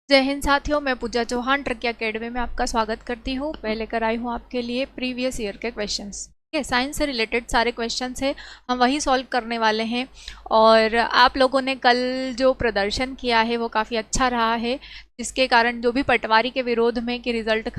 जय हिंद साथियों, मैं पूजा चौहान ट्रिकी एकेडमी में आपका स्वागत करती हूँ। मैं लेकर आई हूँ आपके लिए प्रीवियस ईयर के क्वेश्चंस। ठीक है, साइंस से रिलेटेड सारे क्वेश्चंस है, हम वही सॉल्व करने वाले हैं। और आप लोगों ने कल जो प्रदर्शन किया है वो काफ़ी अच्छा रहा है, जिसके कारण जो भी पटवारी के विरोध में कि रिजल्ट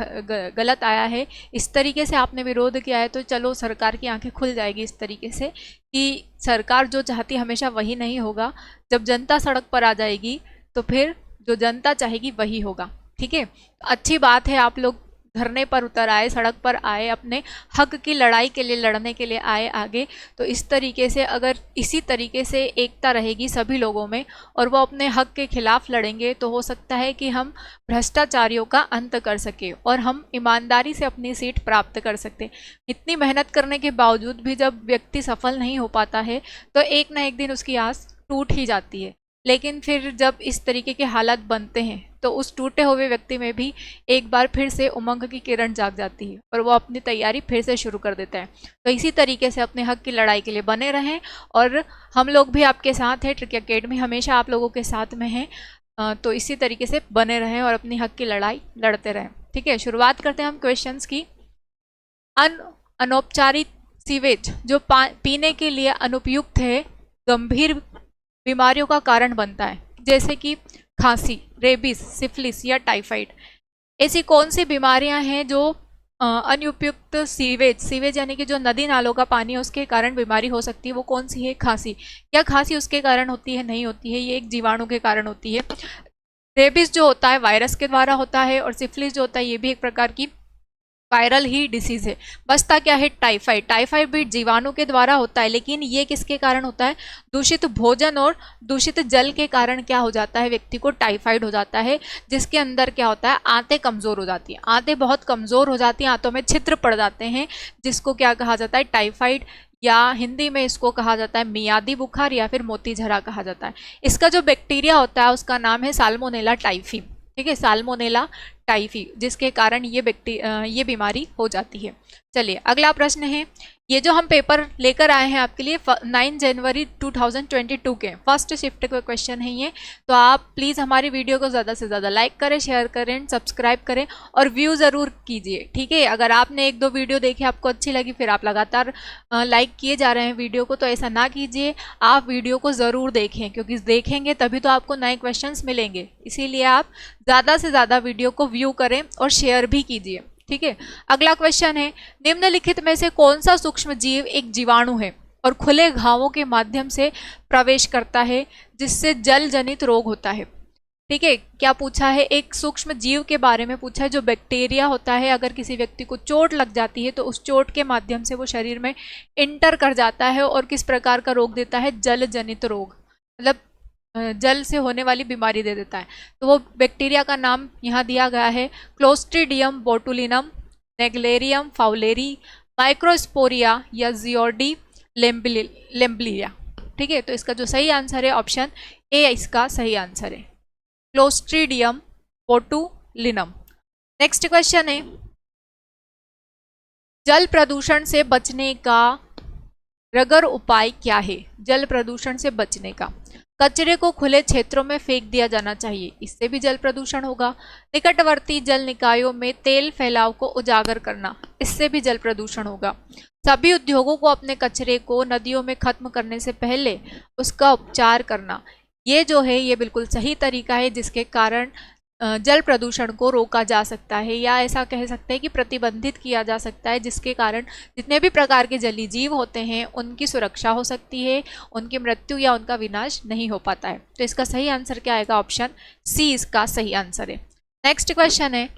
गलत आया है, इस तरीके से आपने विरोध किया है तो चलो सरकार की आंखें खुल जाएगी इस तरीके से कि सरकार जो चाहती हमेशा वही नहीं होगा। जब जनता सड़क पर आ जाएगी तो फिर जो जनता चाहेगी वही होगा। ठीक है, अच्छी बात है आप लोग धरने पर उतर आए, सड़क पर आए, अपने हक की लड़ाई के लिए लड़ने के लिए आए आगे। तो इस तरीके से अगर इसी तरीके से एकता रहेगी सभी लोगों में और वो अपने हक के खिलाफ लड़ेंगे तो हो सकता है कि हम भ्रष्टाचारियों का अंत कर सके और हम ईमानदारी से अपनी सीट प्राप्त कर सकते। इतनी मेहनत करने के बावजूद भी जब व्यक्ति सफल नहीं हो पाता है तो एक ना एक दिन उसकी आस टूट ही जाती है। लेकिन फिर जब इस तरीके के हालात बनते हैं तो उस टूटे हुए व्यक्ति में भी एक बार फिर से उमंग की किरण जाग जाती है और वो अपनी तैयारी फिर से शुरू कर देता है। तो इसी तरीके से अपने हक की लड़ाई के लिए बने रहें और हम लोग भी आपके साथ हैं। ट्रिकी एकेडमी हमेशा आप लोगों के साथ में है, तो इसी तरीके से बने रहें और अपनी हक की लड़ाई लड़ते रहें। ठीक है, शुरुआत करते हैं हम क्वेश्चंस की। अनौपचारिक सीवेज जो पीने के लिए अनुपयुक्त है गंभीर बीमारियों का कारण बनता है, जैसे कि खांसी, रेबीज, सिफिलिस या टाइफाइड। ऐसी कौन सी बीमारियां हैं जो अनुपयुक्त सीवेज यानी कि जो नदी नालों का पानी है उसके कारण बीमारी हो सकती है? वो कौन सी है? खांसी। क्या खांसी उसके कारण होती है? नहीं होती है, ये एक जीवाणु के कारण होती है। रेबीज जो होता है वायरस के द्वारा होता है और सिफिलिस जो होता है ये भी एक प्रकार की वायरल ही डिसीज है। बचता क्या है? टाइफाइड। टाइफाइड भी जीवाणु के द्वारा होता है, लेकिन ये किसके कारण होता है? दूषित भोजन और दूषित जल के कारण क्या हो जाता है? व्यक्ति को टाइफाइड हो जाता है, जिसके अंदर क्या होता है? आंतें कमजोर हो जाती हैं। आंतें बहुत कमजोर हो जाती हैं, आंतों में छिद्र पड़ जाते हैं, जिसको क्या कहा जाता है? टाइफाइड, या हिंदी में इसको कहा जाता है मियादी बुखार या फिर मोतीझरा कहा जाता है। इसका जो बैक्टीरिया होता है उसका नाम है साल्मोनेला टाइफी। ठीक है, साल्मोनेला टाइफी, जिसके कारण ये बीमारी हो जाती है। चलिए अगला प्रश्न है, ये जो हम पेपर लेकर आए हैं आपके लिए 9 जनवरी 2022 के फर्स्ट शिफ्ट का क्वेश्चन है ये। तो आप प्लीज़ हमारी वीडियो को ज़्यादा से ज़्यादा लाइक करें, शेयर करें, सब्सक्राइब करें और व्यू ज़रूर कीजिए। ठीक है, अगर आपने 1-2 वीडियो देखी आपको अच्छी लगी फिर आप लगातार लाइक किए जा रहे हैं वीडियो को, तो ऐसा ना कीजिए। आप वीडियो को ज़रूर देखें, क्योंकि देखेंगे तभी तो आपको नए क्वेश्चंस मिलेंगे। इसीलिए आप ज़्यादा से ज़्यादा वीडियो को व्यू करें और शेयर भी कीजिए। ठीक है, अगला क्वेश्चन है, निम्नलिखित में से कौन सा सूक्ष्म जीव एक जीवाणु है और खुले घावों के माध्यम से प्रवेश करता है जिससे जल जनित रोग होता है? ठीक है, क्या पूछा है? एक सूक्ष्म जीव के बारे में पूछा है जो बैक्टीरिया होता है, अगर किसी व्यक्ति को चोट लग जाती है तो उस चोट के माध्यम से वो शरीर में इंटर कर जाता है और किस प्रकार का रोग देता है? जल जनित रोग, मतलब जल से होने वाली बीमारी दे देता है। तो वो बैक्टीरिया का नाम यहाँ दिया गया है क्लोस्ट्रीडियम बोटुलिनम, नेग्लेरियम फाउलेरी, माइक्रोस्पोरिया या जियोडी लेम्बलिया। ठीक है, तो इसका जो सही आंसर है ऑप्शन ए इसका सही आंसर है, क्लोस्ट्रीडियम बोटुलिनम। नेक्स्ट क्वेश्चन है, जल प्रदूषण से बचने का रगर उपाय क्या है? जल प्रदूषण से बचने का, कचरे को खुले क्षेत्रों में फेंक दिया जाना चाहिए, इससे भी जल प्रदूषण होगा। निकटवर्ती जल निकायों में तेल फैलाव को उजागर करना, इससे भी जल प्रदूषण होगा। सभी उद्योगों को अपने कचरे को नदियों में खत्म करने से पहले उसका उपचार करना, ये जो है ये बिल्कुल सही तरीका है जिसके कारण जल प्रदूषण को रोका जा सकता है, या ऐसा कह सकते हैं कि प्रतिबंधित किया जा सकता है, जिसके कारण जितने भी प्रकार के जलीय जीव होते हैं उनकी सुरक्षा हो सकती है, उनकी मृत्यु या उनका विनाश नहीं हो पाता है। तो इसका सही आंसर क्या आएगा? ऑप्शन सी इसका सही आंसर है। नेक्स्ट क्वेश्चन है,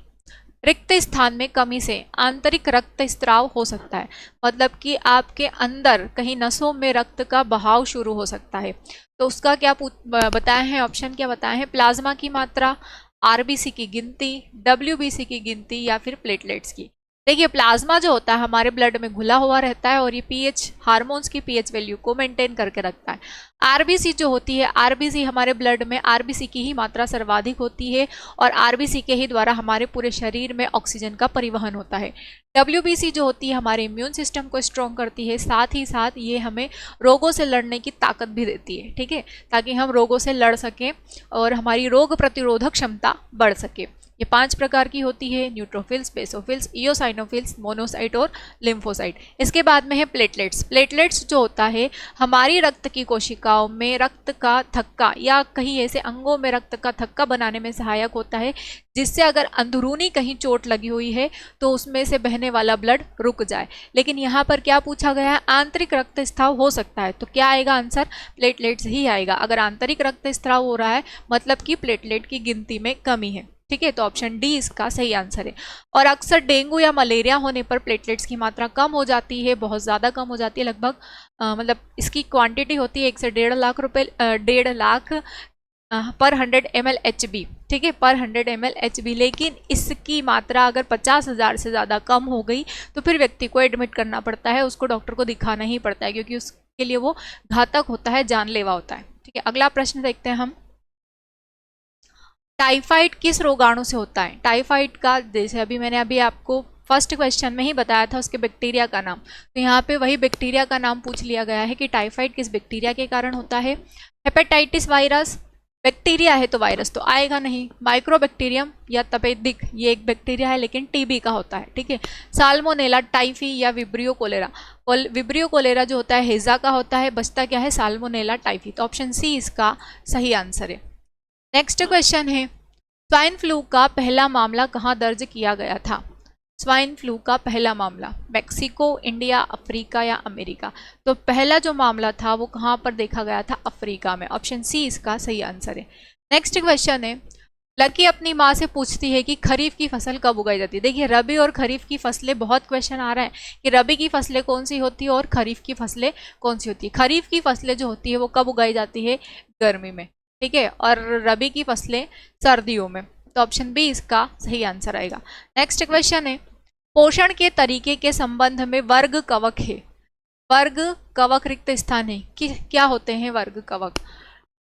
रिक्त स्थान में कमी से आंतरिक रक्त स्त्राव हो सकता है, मतलब कि आपके अंदर कहीं नसों में रक्त का बहाव शुरू हो सकता है। तो उसका क्या बताए हैं? ऑप्शन क्या बताए हैं? प्लाज्मा की मात्रा, आरबीसी की गिनती, डब्ल्यूबीसी की गिनती या फिर प्लेटलेट्स की। देखिए प्लाज्मा जो होता है हमारे ब्लड में घुला हुआ रहता है और ये पीएच हार्मोन्स की पीएच वैल्यू को मेंटेन करके रखता है। आरबीसी जो होती है, आरबीसी हमारे ब्लड में आरबीसी की ही मात्रा सर्वाधिक होती है और आरबीसी के ही द्वारा हमारे पूरे शरीर में ऑक्सीजन का परिवहन होता है। डब्ल्यूबीसी जो होती है हमारे इम्यून सिस्टम को स्ट्रॉन्ग करती है, साथ ही साथ ये हमें रोगों से लड़ने की ताकत भी देती है, ठीक है, ताकि हम रोगों से लड़ सकें और हमारी रोग प्रतिरोधक क्षमता बढ़ सके। ये 5 प्रकार की होती है, न्यूट्रोफिल्स, बेसोफिल्स, इयोसाइनोफिल्स, मोनोसाइट और लिम्फोसाइट। इसके बाद में है प्लेटलेट्स। प्लेटलेट्स जो होता है हमारी रक्त की कोशिकाओं में रक्त का थक्का या कहीं ऐसे अंगों में रक्त का थक्का बनाने में सहायक होता है, जिससे अगर अंदरूनी कहीं चोट लगी हुई है तो उसमें से बहने वाला ब्लड रुक जाए। लेकिन यहाँ पर क्या पूछा गया है, आंतरिक रक्तस्राव हो सकता है, तो क्या आएगा आंसर, प्लेटलेट्स ही आएगा। अगर आंतरिक रक्तस्राव हो रहा है मतलब कि प्लेटलेट की गिनती में कमी है, ठीक है, तो ऑप्शन डी इसका सही आंसर है। और अक्सर डेंगू या मलेरिया होने पर प्लेटलेट्स की मात्रा कम हो जाती है, बहुत ज़्यादा कम हो जाती है, लगभग मतलब इसकी क्वांटिटी होती है 1 से 1.5 लाख रुपए 1.5 लाख पर 100 ml HB, ठीक है, पर 100 ml HB। लेकिन इसकी मात्रा अगर 50,000 से ज़्यादा कम हो गई तो फिर व्यक्ति को एडमिट करना पड़ता है, उसको डॉक्टर को दिखाना ही पड़ता है, क्योंकि उसके लिए वो घातक होता है, जानलेवा होता है, ठीक है। अगला प्रश्न देखते हैं हम, टाइफाइड किस रोगाणु से होता है। टाइफाइड का, जैसे मैंने अभी आपको फर्स्ट क्वेश्चन में ही बताया था उसके बैक्टीरिया का नाम, तो यहाँ पे वही बैक्टीरिया का नाम पूछ लिया गया है कि टाइफाइड किस बैक्टीरिया के कारण होता है। हेपेटाइटिस वायरस, बैक्टीरिया है तो वायरस तो आएगा नहीं। माइक्रोबैक्टीरियम या तपेदिक, ये एक बैक्टीरिया है लेकिन टीबी का होता है, ठीक है। साल्मोनेला, टाइफी या विब्रियो कोलेरा, विब्रियो कोलेरा जो होता है हेजा का होता है, बचता क्या है, साल्मोनेला टाइफी, तो ऑप्शन सी इसका सही आंसर है। नेक्स्ट क्वेश्चन है, स्वाइन फ्लू का पहला मामला कहाँ दर्ज किया गया था। स्वाइन फ्लू का पहला मामला मैक्सिको, इंडिया, अफ्रीका या अमेरिका, तो पहला जो मामला था वो कहाँ पर देखा गया था, अफ्रीका में, ऑप्शन सी इसका सही आंसर है। नेक्स्ट क्वेश्चन है, लकी अपनी माँ से पूछती है कि खरीफ की फसल कब उगाई जाती है। देखिए रबी और खरीफ की फसलें, बहुत क्वेश्चन आ रहा है कि रबी की फसलें कौन सी होती है और खरीफ की फसलें कौन सी होती है। खरीफ की फसलें जो होती है वो कब उगाई जाती है, गर्मी में, ठीक है, और रबी की फसलें सर्दियों में, तो ऑप्शन बी इसका सही आंसर आएगा। नेक्स्ट क्वेश्चन है, पोषण के तरीके के संबंध में वर्ग कवक है। वर्ग कवक रिक्त स्थान है कि क्या होते हैं वर्ग कवक,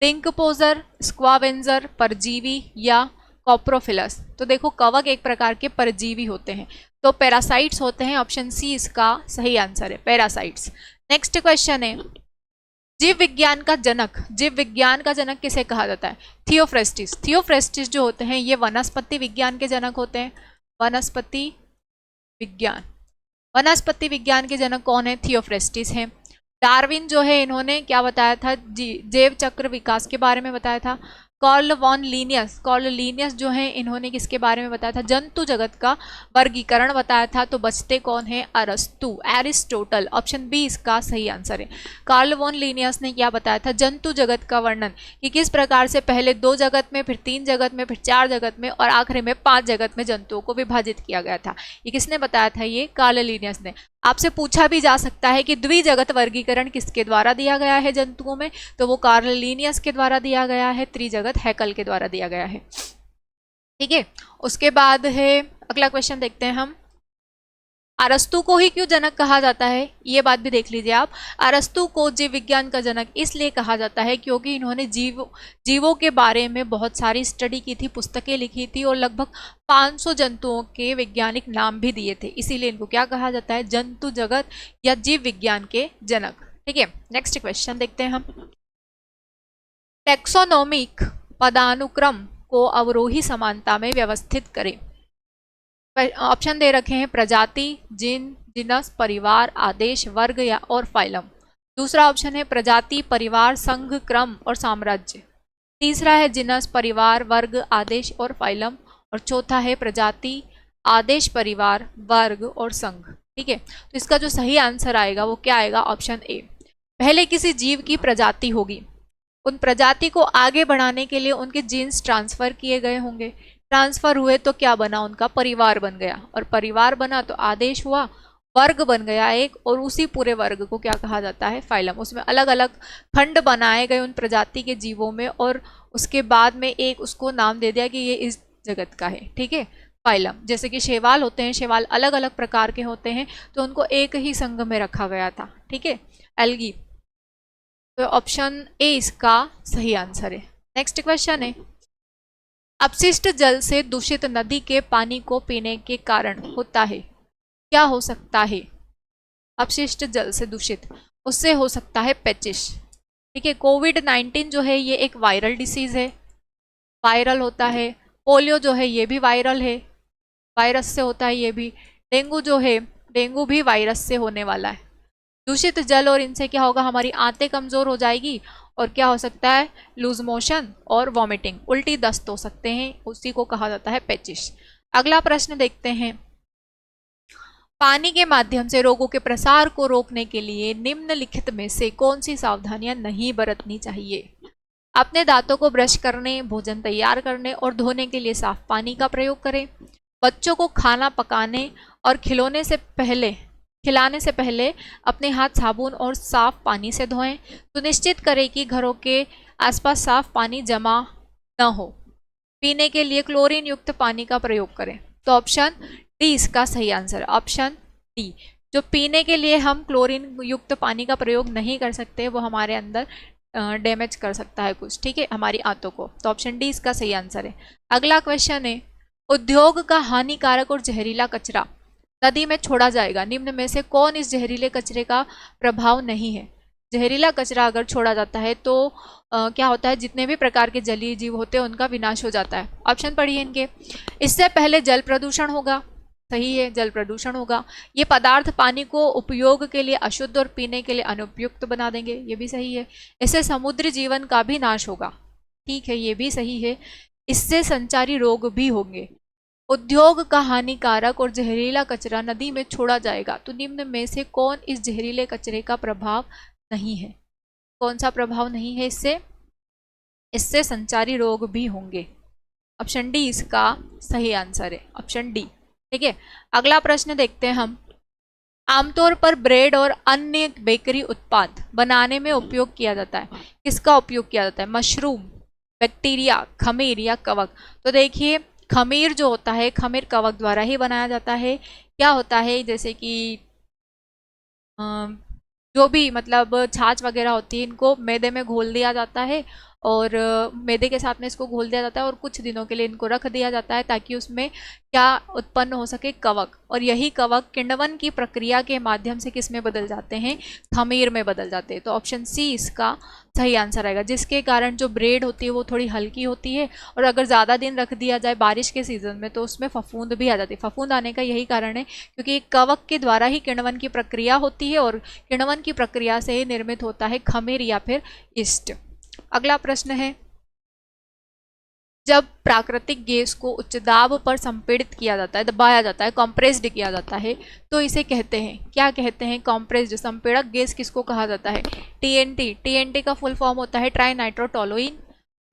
डिंकपोजर, स्क्वावेंजर, परजीवी या कॉप्रोफिलस। तो देखो कवक एक प्रकार के परजीवी होते हैं, तो पैरासाइट्स होते हैं, ऑप्शन सी इसका सही आंसर है, पैरासाइट्स। नेक्स्ट क्वेश्चन है, जीव विज्ञान का जनक, जीव विज्ञान का जनक किसे कहा जाता है, थियोफ्रेस्टिस। थियोफ्रेस्टिस जो होते हैं ये वनस्पति विज्ञान के जनक होते हैं, वनस्पति विज्ञान, वनस्पति विज्ञान के जनक कौन है, थियोफ्रेस्टिस हैं। डार्विन जो है इन्होंने क्या बताया था, जैव चक्र विकास के बारे में बताया था। Carl von Linnaeus, Carl Linnaeus जो है इन्होंने किसके बारे में बताया था, जंतु जगत का वर्गीकरण बताया था। तो बचते कौन है, अरस्तु, एरिस्टोटल, ऑप्शन बी इसका सही आंसर है। कार्ल वॉन लीनियस ने क्या बताया था, जंतु जगत का वर्णन, कि किस प्रकार से पहले 2 जगत में, फिर 3 जगत में, फिर 4 जगत में और आखिरी में 5 जगत में जंतुओं को विभाजित किया गया था। ये किसने बताया था, ये कार्ल लीनियस ने। आपसे पूछा भी जा सकता है कि द्विजगत वर्गीकरण किसके द्वारा दिया गया है जंतुओं में, तो वो कार्ल लीनियस के द्वारा दिया गया है, त्रिजगत हैकल के द्वारा दिया गया है, ठीक है। उसके बाद है अगला क्वेश्चन देखते हैं हम, अरस्तु को ही क्यों जनक कहा जाता है, ये बात भी देख लीजिए आप। अरस्तु को जीव विज्ञान का जनक इसलिए कहा जाता है क्योंकि इन्होंने जीवों के बारे में बहुत सारी स्टडी की थी, पुस्तकें लिखी थी और लगभग 500 जंतुओं के वैज्ञानिक नाम भी दिए थे, इसीलिए इनको क्या कहा जाता है, जंतु जगत या जीव विज्ञान के जनक, ठीक है। नेक्स्ट क्वेश्चन देखते हैं हम, टैक्सोनोमिक पदानुक्रम को अवरोही समानता में व्यवस्थित करें। ऑप्शन दे रखे हैं, प्रजाति, जिन, जिनस, परिवार, आदेश, वर्ग या और फाइलम। दूसरा ऑप्शन है प्रजाति, परिवार, संघ, क्रम और साम्राज्य। तीसरा है जिनस, परिवार, वर्ग, आदेश और फाइलम। और चौथा है प्रजाति, आदेश, परिवार, वर्ग और संघ, ठीक है। तो इसका जो सही आंसर आएगा वो क्या आएगा, ऑप्शन ए। पहले किसी जीव की प्रजाति होगी, उन प्रजाति को आगे बढ़ाने के लिए उनके जीन्स ट्रांसफर किए गए होंगे, ट्रांसफर हुए तो क्या बना, उनका परिवार बन गया, और परिवार बना तो आदेश हुआ, वर्ग बन गया एक, और उसी पूरे वर्ग को क्या कहा जाता है, फाइलम। उसमें अलग अलग खंड बनाए गए उन प्रजाति के जीवों में, और उसके बाद में एक उसको नाम दे दिया कि ये इस जगत का है, ठीक है। फाइलम। जैसे कि शैवाल होते हैं, शैवाल अलग अलग प्रकार के होते हैं, तो उनको एक ही संघ में रखा गया था। ठीक है, एल्गी। तो ऑप्शन ए इसका सही आंसर है। नेक्स्ट क्वेश्चन है, अपशिष्ट जल से दूषित नदी के पानी को पीने के कारण होता है, क्या हो सकता है? अपशिष्ट जल से दूषित, उससे हो सकता है पेचिश। ठीक है, कोविड-19 जो है ये एक वायरल डिसीज है, वायरल होता है। पोलियो जो है ये भी वायरल है, वायरस से होता है ये भी। डेंगू जो है, डेंगू भी वायरस से होने वाला है। दूषित जल और इनसे क्या होगा, हमारी आंतें कमजोर हो जाएगी और क्या हो सकता है, लूज मोशन और वॉमिटिंग, उल्टी दस्त हो सकते हैं, उसी को कहा जाता है पेचिश। अगला प्रश्न देखते हैं, पानी के माध्यम से रोगों के प्रसार को रोकने के लिए निम्नलिखित में से कौन सी सावधानियां नहीं बरतनी चाहिए? अपने दांतों को ब्रश करने, भोजन तैयार करने और धोने के लिए साफ पानी का प्रयोग करें। बच्चों को खाना पकाने और खिलाने से पहले अपने हाथ साबुन और साफ पानी से धोएं। सुनिश्चित करें कि घरों के आसपास साफ पानी जमा न हो। पीने के लिए क्लोरीन युक्त पानी का प्रयोग करें। तो ऑप्शन डी इसका सही आंसर, ऑप्शन डी। जो पीने के लिए हम क्लोरीन युक्त पानी का प्रयोग नहीं कर सकते, वो हमारे अंदर डैमेज कर सकता है कुछ, ठीक है, हमारी आंतों को। तो ऑप्शन डी इसका सही आंसर है। अगला क्वेश्चन है, उद्योग का हानिकारक और जहरीला कचरा नदी में छोड़ा जाएगा, निम्न में से कौन इस जहरीले कचरे का प्रभाव नहीं है? जहरीला कचरा अगर छोड़ा जाता है तो क्या होता है, जितने भी प्रकार के जलीय जीव होते हैं उनका विनाश हो जाता है। ऑप्शन पढ़िए इनके। इससे पहले जल प्रदूषण होगा, सही है, जल प्रदूषण होगा। ये पदार्थ पानी को उपयोग के लिए अशुद्ध और पीने के लिए अनुपयुक्त बना देंगे, ये भी सही है। इससे समुद्री जीवन का भी नाश होगा, ठीक है, ये भी सही है। इससे संचारी रोग भी होंगे। उद्योग का हानिकारक और जहरीला कचरा नदी में छोड़ा जाएगा, तो निम्न में से कौन इस जहरीले कचरे का प्रभाव नहीं है? कौन सा प्रभाव नहीं है इससे संचारी रोग भी होंगे। ऑप्शन डी इसका सही आंसर है, ऑप्शन डी। ठीक है, अगला प्रश्न देखते हैं हम। आमतौर पर ब्रेड और अन्य बेकरी उत्पाद बनाने में उपयोग किया जाता है, किसका उपयोग किया जाता है? मशरूम, बैक्टीरिया, खमीर या कवक? तो देखिए, खमीर जो होता है, खमीर कवक द्वारा ही बनाया जाता है। क्या होता है, जैसे कि जो भी मतलब छाछ वगैरह होती है, इनको मैदे में घोल दिया जाता है और मैदे के साथ में इसको घोल दिया जाता है और कुछ दिनों के लिए इनको रख दिया जाता है ताकि उसमें क्या उत्पन्न हो सके, कवक। और यही कवक किण्वन की प्रक्रिया के माध्यम से किस में बदल जाते हैं? खमीर में बदल जाते हैं। तो ऑप्शन सी इसका सही आंसर आएगा, जिसके कारण जो ब्रेड होती है वो थोड़ी हल्की होती है और अगर ज़्यादा दिन रख दिया जाए बारिश के सीज़न में तो उसमें फफूंद भी आ जाती है। फफूंद आने का यही कारण है क्योंकि कवक के द्वारा ही किण्वन की प्रक्रिया होती है और किण्वन की प्रक्रिया से ही निर्मित होता है खमीर या फिर ईस्ट। अगला प्रश्न है, जब प्राकृतिक गैस को उच्च दाब पर संपीड़ित किया जाता है, दबाया जाता है, कंप्रेस्ड किया जाता है, तो इसे कहते हैं, क्या कहते हैं? कंप्रेस्ड संपीड़क गैस किसको कहा जाता है? टीएनटी। टीएनटी का फुल फॉर्म होता है ट्राई नाइट्रोटोलुइन।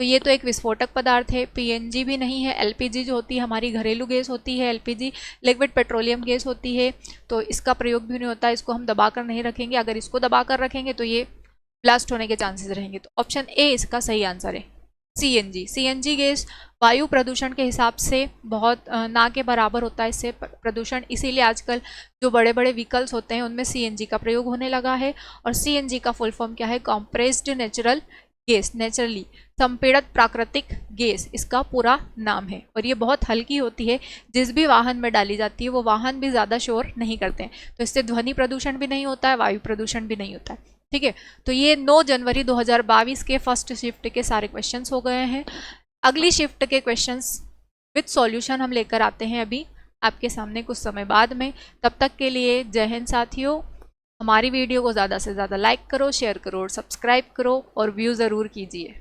तो ये तो एक विस्फोटक पदार्थ है। पीएनजी भी नहीं है। एलपीजी जो होती है हमारी घरेलू गैस होती है, एलपीजी लिक्विड पेट्रोलियम गैस होती है, तो इसका प्रयोग भी नहीं होता है, इसको हम दबाकर नहीं रखेंगे। अगर इसको दबाकर रखेंगे तो ये ब्लास्ट होने के चांसेस रहेंगे। तो ऑप्शन ए इसका सही आंसर है, सीएनजी। सीएनजी गैस वायु प्रदूषण के हिसाब से बहुत ना के बराबर होता है इससे प्रदूषण, इसीलिए आजकल जो बड़े बड़े व्हीकल्स होते हैं उनमें सीएनजी का प्रयोग होने लगा है। और सीएनजी का फुल फॉर्म क्या है? कंप्रेस्ड नेचुरल गैस, नेचुरली संपीड़ित प्राकृतिक गैस इसका पूरा नाम है। और ये बहुत हल्की होती है, जिस भी वाहन में डाली जाती है वो वाहन भी ज़्यादा शोर नहीं करते हैं, तो इससे ध्वनि प्रदूषण भी नहीं होता है, वायु प्रदूषण भी नहीं होता है। ठीक है, तो ये 9 जनवरी 2022 के फर्स्ट शिफ्ट के सारे क्वेश्चंस हो गए हैं। अगली शिफ्ट के क्वेश्चंस विद सॉल्यूशन हम लेकर आते हैं अभी आपके सामने कुछ समय बाद में। तब तक के लिए जय हिंद साथियों। हमारी वीडियो को ज़्यादा से ज़्यादा लाइक करो, शेयर करो और सब्सक्राइब करो और व्यू ज़रूर कीजिए।